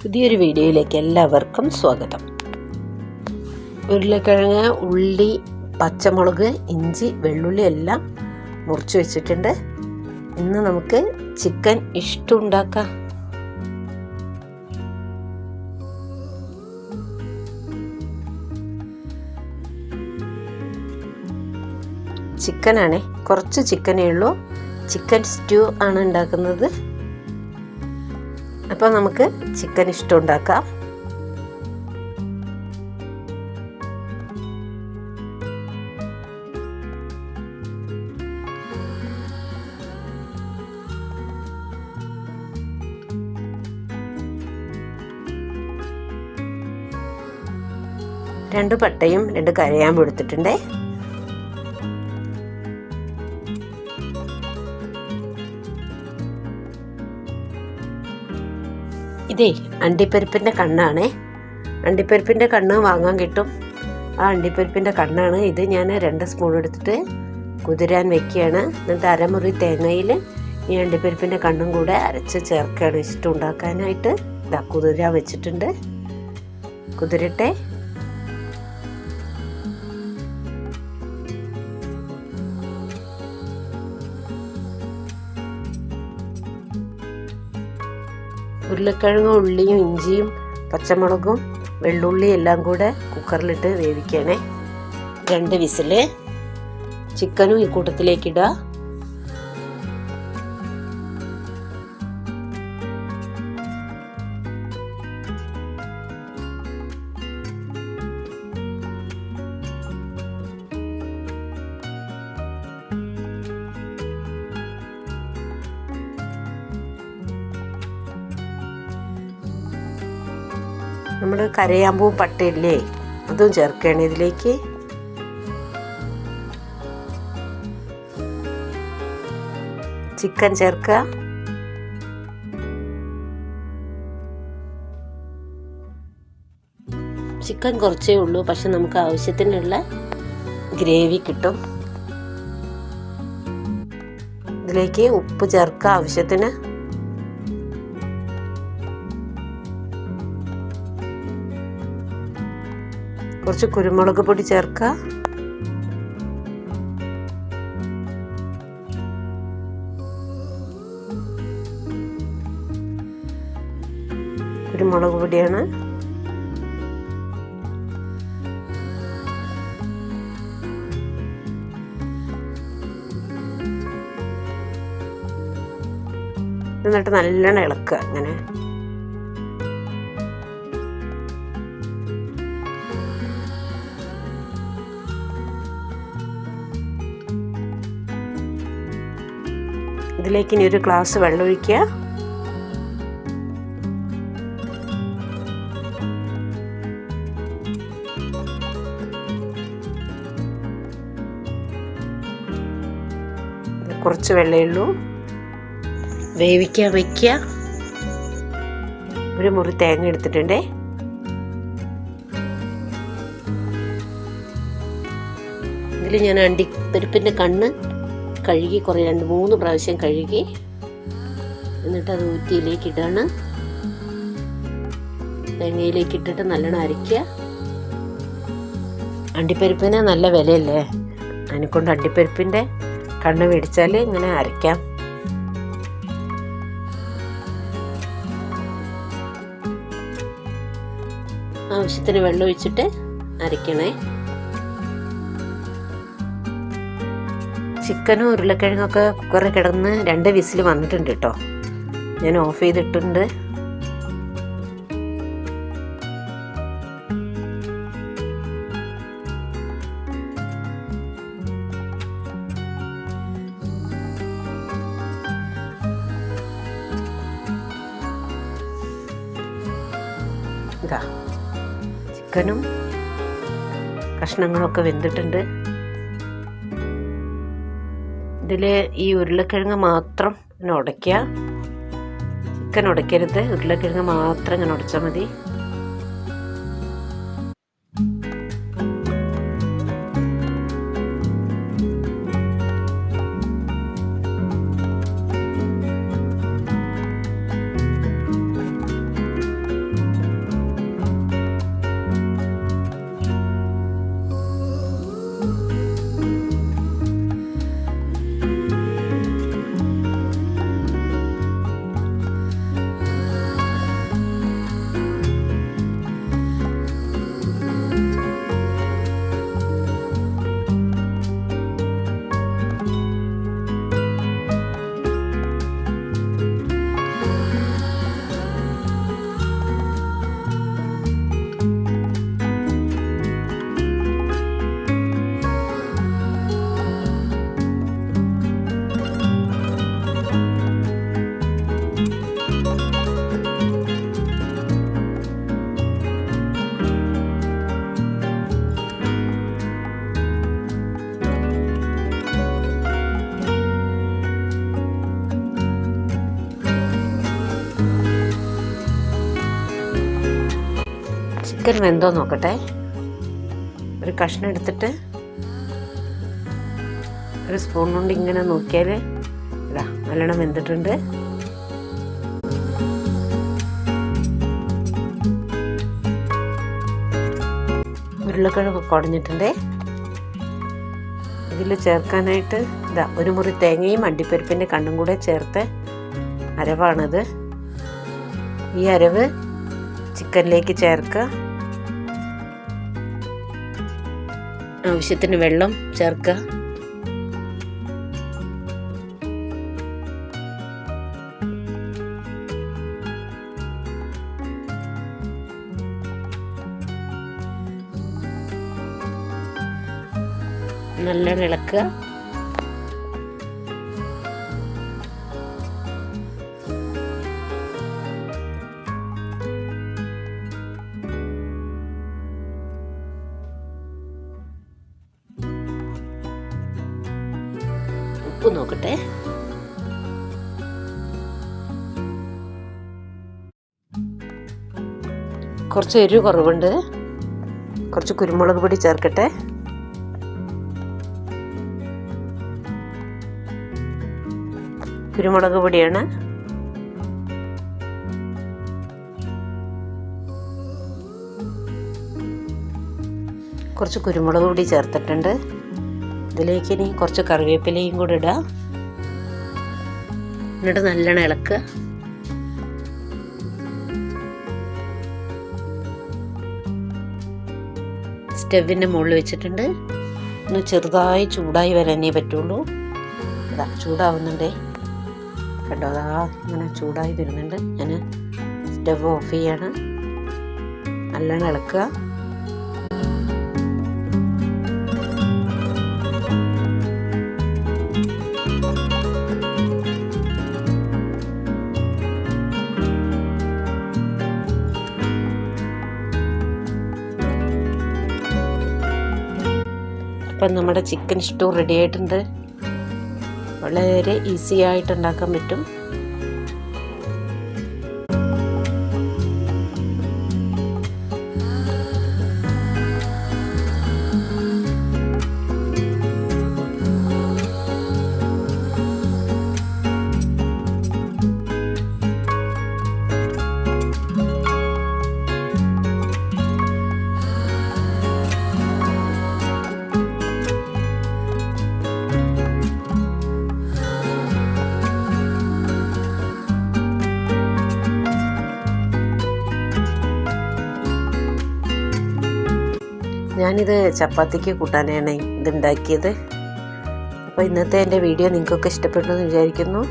പുതിയൊരു വീഡിയോയിലേക്ക് എല്ലാവർക്കും സ്വാഗതം. ഉരുളക്കിഴങ്ങ്, ഉള്ളി, പച്ചമുളക്, ഇഞ്ചി, വെള്ളുള്ളി എല്ലാം മുറിച്ച് വെച്ചിട്ടുണ്ട്. ഇന്ന് നമുക്ക് ചിക്കൻ ഇഷ്ടം ഉണ്ടാക്കാം. ചിക്കനാണേ, കുറച്ച് ചിക്കനേ ഉള്ളൂ. ചിക്കൻ സ്റ്റ്യൂ ആണ് ഉണ്ടാക്കുന്നത്. അപ്പോൾ നമുക്ക് ചിക്കൻ ഇഷ്ടം ഉണ്ടാക്കാം. രണ്ട് പട്ടയും 2 കരയാമ്പും എടുത്തിട്ടുണ്ടേ. ഇതേ അണ്ടിപ്പരിപ്പിൻ്റെ കണ്ണാണേ. അണ്ടിപ്പരിപ്പിൻ്റെ കണ്ണ് വാങ്ങാൻ കിട്ടും. ആ അണ്ടിപ്പരിപ്പിൻ്റെ കണ്ണാണ് ഇത്. ഞാൻ 2 സ്പൂൺ എടുത്തിട്ട് കുതിരാൻ വെക്കുകയാണ്. എന്നിട്ട് അരമുറി തേങ്ങയിൽ ഈ അണ്ടിപ്പരിപ്പിൻ്റെ കണ്ണും കൂടെ അരച്ച് ചേർക്കുകയാണ് ഇഷ്ടം ഉണ്ടാക്കാനായിട്ട്. ഇതാ കുതിരാൻ വെച്ചിട്ടുണ്ട്. കുതിരട്ടെ. ഉരുളക്കിഴങ്ങും, ഉള്ളിയും, ഇഞ്ചിയും, പച്ചമുളകും, വെള്ളുള്ളിയും എല്ലാം കൂടെ കുക്കറിലിട്ട് വേവിക്കണേ. 2 വിസിൽ. ചിക്കനും ഈ കൂട്ടത്തിലേക്കിടുക. നമ്മൾ കരയാമ്പൂവും പട്ടയില്ലേ, അതും ചേർക്കുകയാണ് ഇതിലേക്ക്. ചിക്കൻ ചേർക്കുക. ചിക്കൻ കുറച്ചേ ഉള്ളൂ, പക്ഷെ നമുക്ക് ആവശ്യത്തിനുള്ള ഗ്രേവി കിട്ടും. ഇതിലേക്ക് ഉപ്പ് ചേർക്കുക ആവശ്യത്തിന്. കുറച്ച് കുരുമുളക് പൊടി ചേർക്കുക. കുരുമുളക് പൊടിയാണ്. എന്നിട്ട് നല്ലോണം ഇളക്കുക. അങ്ങനെ ഇതിലേക്ക് ഇനി 1 ഗ്ലാസ് വെള്ളം ഒഴിക്കുക. കുറച്ച് വെള്ളമേ ഉള്ളൂ. വേവിക്കാൻ വയ്ക്കുക. 1 മുറി തേങ്ങ എടുത്തിട്ടുണ്ടേ. ഇതിൽ ഞാൻ അണ്ടിപ്പരിപ്പിൻ്റെ കണ്ണ് കഴുകി 2-3 പ്രാവശ്യം കഴുകി, എന്നിട്ട് അത് ഊറ്റിയിലേക്ക് ഇടാണ്. തേങ്ങയിലേക്ക് ഇട്ടിട്ട് നല്ലോണം അരയ്ക്കുക. അണ്ടിപ്പരിപ്പിന് നല്ല വിലയല്ലേ, അതിനെക്കൊണ്ട് അണ്ടിപ്പരിപ്പിൻ്റെ കണ്ണ് മേടിച്ചാൽ ഇങ്ങനെ അരയ്ക്കാം. ആവശ്യത്തിന് വെള്ളം ഒഴിച്ചിട്ട് അരയ്ക്കണേ. ചിക്കനും ഉരുളക്കിഴങ്ങൊക്കെ കുക്കറിൽ കിടന്ന് 2 വിസിൽ വന്നിട്ടുണ്ട് കേട്ടോ. ഞാൻ ഓഫ് ചെയ്തിട്ടുണ്ട്. ഇതാ ചിക്കനും കഷ്ണങ്ങളൊക്കെ വെന്തിട്ടുണ്ട്. ഇതിൽ ഈ ഉരുളക്കിഴങ്ങ് മാത്രം ഇങ്ങനെ ഉടയ്ക്കുക. ചിക്കൻ ഉടയ്ക്കരുത്, ഉരുളക്കിഴങ്ങ് മാത്രം ഇങ്ങനെ ഉടച്ചാൽ മതി. ചിക്കൻ വെന്തോ നോക്കട്ടെ. ഒരു കഷ്ണം എടുത്തിട്ട് ഒരു സ്പൂൺ കൊണ്ട് ഇങ്ങനെ നോക്കിയാൽ ഇതാ നല്ലോണം വെന്തിട്ടുണ്ട്. ഉരുളക്കിഴങ്ങ് കുടഞ്ഞിട്ടുണ്ട്. ഇതിൽ ചേർക്കാനായിട്ട് ഇതാ ഒരു മുറി തേങ്ങയും അണ്ടിപ്പരിപ്പിൻ്റെ കണ്ണും കൂടെ ചേർത്ത് അരവാണിത്. ഈ അരവ് ചിക്കനിലേക്ക് ചേർക്കുക. ആവശ്യത്തിന് വെള്ളം ചേർക്കുക. നല്ലോണം ഇളക്കുക. ഉപ്പ് നോക്കട്ടെ. കുറച്ച് എരിവ് കുറവുണ്ട്. കുറച്ച് കുരുമുളക് പൊടി ചേർക്കട്ടെ. കുരുമുളക് പൊടിയാണ്. കുറച്ച് കുരുമുളക് പൊടി ചേർത്തിട്ടുണ്ട്. ഇതിലേക്ക് ഇനി കുറച്ച് കറിവേപ്പിലയും കൂടെ ഇടുക. എന്നിട്ട് നല്ലോണം ഇളക്കുക. സ്റ്റവിൻ്റെ മുകളിൽ വെച്ചിട്ടുണ്ട്. ഒന്ന് ചെറുതായി ചൂടായി വരാനേ പറ്റുള്ളൂ. അതാ ചൂടാവുന്നുണ്ടേ, കണ്ടോ, അതാ ഇങ്ങനെ ചൂടായി വരുന്നുണ്ട്. ഞാൻ സ്റ്റവ് ഓഫ് ചെയ്യാണ്. നല്ലോണം ഇളക്കുക. അപ്പം നമ്മുടെ ചിക്കൻ സ്റ്റൂ റെഡി ആയിട്ടുണ്ട്. വളരെ ഈസി ആയിട്ട് ഉണ്ടാക്കാൻ പറ്റും. ഞാനിത് ചപ്പാത്തിക്ക് കൂട്ടാനാണ് ഇതുണ്ടാക്കിയത്. അപ്പോൾ ഇന്നത്തെ എൻ്റെ വീഡിയോ നിങ്ങൾക്കൊക്കെ ഇഷ്ടപ്പെട്ടു എന്ന് വിചാരിക്കുന്നു.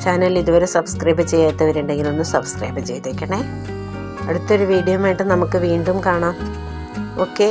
ചാനൽ ഇതുവരെ സബ്സ്ക്രൈബ് ചെയ്യാത്തവരുണ്ടെങ്കിൽ ഒന്ന് സബ്സ്ക്രൈബ് ചെയ്തേക്കണേ. അടുത്തൊരു വീഡിയോയുമായിട്ട് നമുക്ക് വീണ്ടും കാണാം. ഓക്കേ.